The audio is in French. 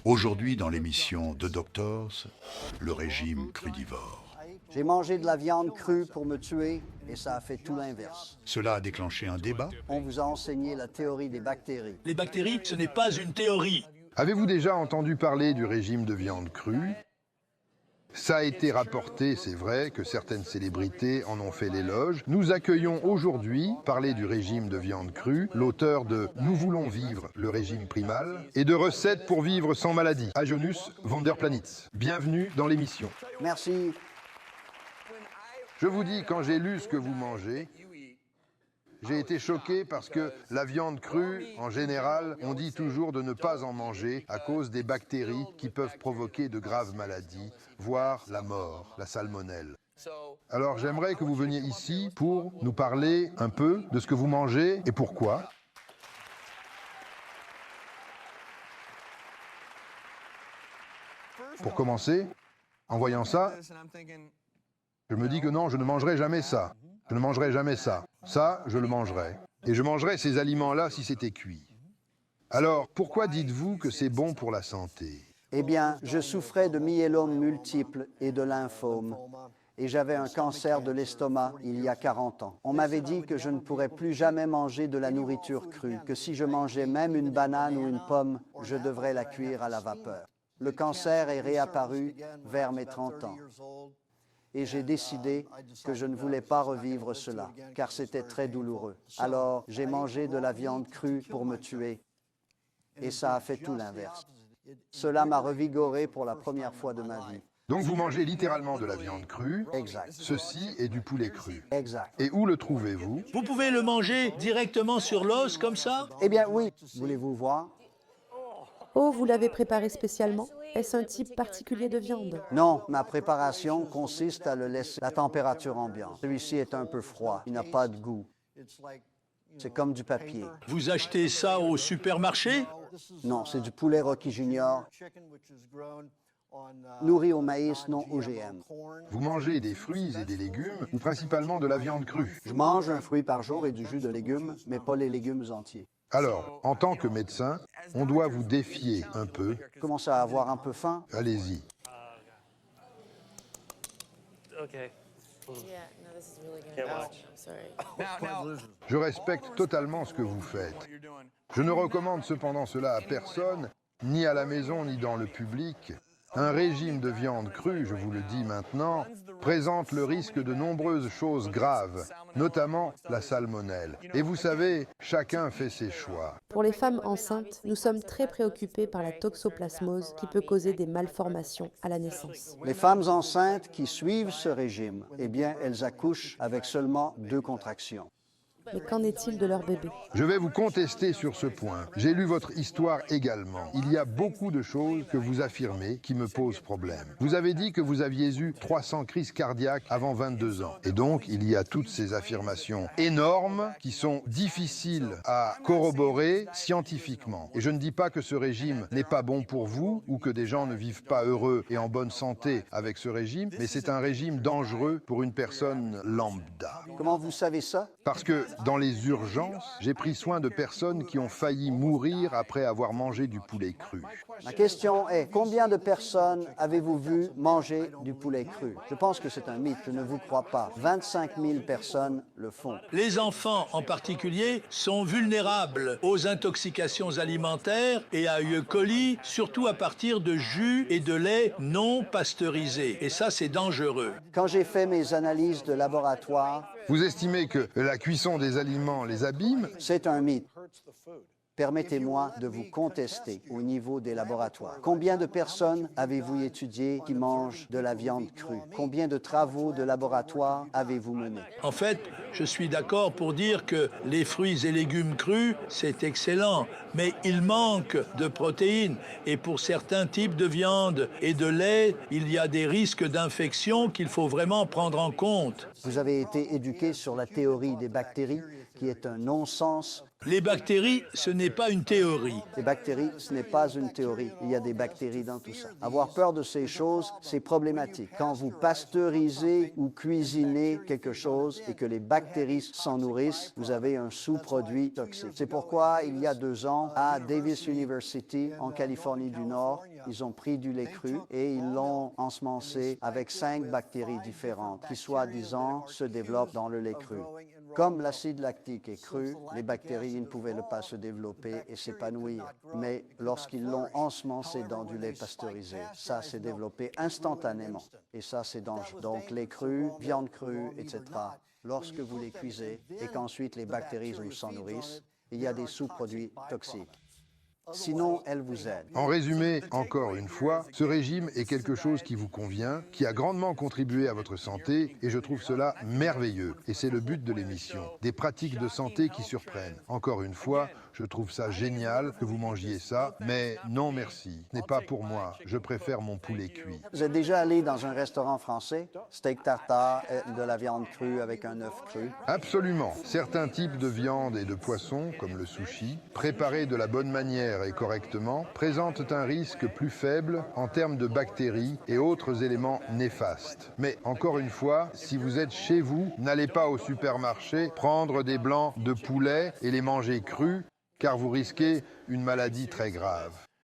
Aujourd'hui, dans l'émission The Doctors, le régime crudivore. J'ai mangé de la viande crue pour me tuer et ça a fait tout l'inverse. Cela a déclenché un débat. On vous a enseigné la théorie des bactéries. Les bactéries, ce n'est pas une théorie. Avez-vous déjà entendu parler du régime de viande crue? Ça a été rapporté, c'est vrai, que certaines célébrités en ont fait l'éloge. Nous accueillons aujourd'hui, parler du régime de viande crue, l'auteur de « Nous voulons vivre le régime primal » et de « Recettes pour vivre sans maladie », Jonas van der Planitz. Bienvenue dans l'émission. Merci. Je vous dis, quand j'ai lu ce que vous mangez, j'ai été choqué parce que la viande crue, en général, on dit toujours de ne pas en manger à cause des bactéries qui peuvent provoquer de graves maladies, voire la mort, la salmonelle. Alors j'aimerais que vous veniez ici pour nous parler un peu de ce que vous mangez et pourquoi. Pour commencer, en voyant ça, je me dis que non, je ne mangerai jamais ça. Je ne mangerai jamais ça. Ça, je le mangerai. Et je mangerai ces aliments-là si c'était cuit. Alors, pourquoi dites-vous que c'est bon pour la santé? Eh bien, je souffrais de myélome multiple et de lymphome. Et j'avais un cancer de l'estomac il y a 40 ans. On m'avait dit que je ne pourrais plus jamais manger de la nourriture crue, que si je mangeais même une banane ou une pomme, je devrais la cuire à la vapeur. Le cancer est réapparu vers mes 30 ans. Et j'ai décidé que je ne voulais pas revivre cela, car c'était très douloureux. Alors, j'ai mangé de la viande crue pour me tuer, et ça a fait tout l'inverse. Cela m'a revigoré pour la première fois de ma vie. Donc vous mangez littéralement de la viande crue. Exact. Ceci est du poulet cru. Exact. Et où le trouvez-vous? Vous pouvez le manger directement sur l'os, comme ça? Eh bien, oui. Voulez-vous voir? Oh, vous l'avez préparé spécialement? Est-ce un type particulier de viande? Non, ma préparation consiste à le laisser à la température ambiante. Celui-ci est un peu froid, il n'a pas de goût. C'est comme du papier. Vous achetez ça au supermarché? Non, c'est du poulet Rocky Junior, nourri au maïs non OGM. Vous mangez des fruits et des légumes, ou principalement de la viande crue. Je mange un fruit par jour et du jus de légumes, mais pas les légumes entiers. Alors, en tant que médecin, on doit vous défier un peu. Je commence à avoir un peu faim. Allez-y. Okay. Yeah, no, this is really gonna go. I'm sorry. Je respecte totalement ce que vous faites. Je ne recommande cependant cela à personne, ni à la maison, ni dans le public. Un régime de viande crue, je vous le dis maintenant, présente le risque de nombreuses choses graves, notamment la salmonelle. Et vous savez, chacun fait ses choix. Pour les femmes enceintes, nous sommes très préoccupés par la toxoplasmose qui peut causer des malformations à la naissance. Les femmes enceintes qui suivent ce régime, eh bien, elles accouchent avec seulement 2 contractions. Mais qu'en est-il de leur bébé? Je vais vous contester sur ce point. J'ai lu votre histoire également. Il y a beaucoup de choses que vous affirmez qui me posent problème. Vous avez dit que vous aviez eu 300 crises cardiaques avant 22 ans. Et donc, il y a toutes ces affirmations énormes qui sont difficiles à corroborer scientifiquement. Et je ne dis pas que ce régime n'est pas bon pour vous ou que des gens ne vivent pas heureux et en bonne santé avec ce régime, mais c'est un régime dangereux pour une personne lambda. Comment vous savez ça? Parce que dans les urgences, j'ai pris soin de personnes qui ont failli mourir après avoir mangé du poulet cru. Ma question est, combien de personnes avez-vous vu manger du poulet cru? Je pense que c'est un mythe, je ne vous crois pas. 25 000 personnes le font. Les enfants, en particulier, sont vulnérables aux intoxications alimentaires et à E. coli, surtout à partir de jus et de lait non pasteurisés. Et ça, c'est dangereux. Quand j'ai fait mes analyses de laboratoire, Vous estimez que la cuisson des aliments les abîme? c'est un mythe. Permettez-moi de vous contester au niveau des laboratoires. Combien de personnes avez-vous étudié qui mangent de la viande crue? Combien de travaux de laboratoire avez-vous menés? En fait, je suis d'accord pour dire que les fruits et légumes crus, c'est excellent, mais il manque de protéines. Et pour certains types de viande et de lait, il y a des risques d'infection qu'il faut vraiment prendre en compte. Vous avez été éduqué sur la théorie des bactéries qui est un non-sens. Les bactéries, ce n'est pas une théorie. Les bactéries, ce n'est pas une théorie. Il y a des bactéries dans tout ça. Avoir peur de ces choses, c'est problématique. Quand vous pasteurisez ou cuisinez quelque chose et que les bactéries s'en nourrissent, vous avez un sous-produit toxique. C'est pourquoi, il y a 2 ans, à Davis University, en Californie du Nord, ils ont pris du lait cru et ils l'ont ensemencé avec 5 bactéries différentes qui, soi-disant, se développent dans le lait cru. Comme l'acide lactique est cru, les bactéries ne pouvaient pas se développer et s'épanouir. Mais lorsqu'ils l'ont ensemencé dans du lait pasteurisé, ça s'est développé instantanément. Et ça, c'est dangereux. Donc, lait cru, viande crue, etc., lorsque vous les cuisez et qu'ensuite les bactéries s'en nourrissent, il y a des sous-produits toxiques. Sinon, elles vous aident. En résumé, encore une fois, ce régime est quelque chose qui vous convient, qui a grandement contribué à votre santé, et je trouve cela merveilleux. Et c'est le but de l'émission. Des pratiques de santé qui surprennent. Encore une fois, je trouve ça génial que vous mangiez ça, mais non merci. Ce n'est pas pour moi. Je préfère mon poulet cuit. Vous êtes déjà allé dans un restaurant français? Steak tartare, de la viande crue avec un œuf cru? Absolument. Certains types de viande et de poissons, comme le sushi, préparés de la bonne manière et correctement, présentent un risque plus faible en termes de bactéries et autres éléments néfastes. Mais encore une fois, si vous êtes chez vous, n'allez pas au supermarché prendre des blancs de poulet et les manger crus, car vous risquez une maladie très grave.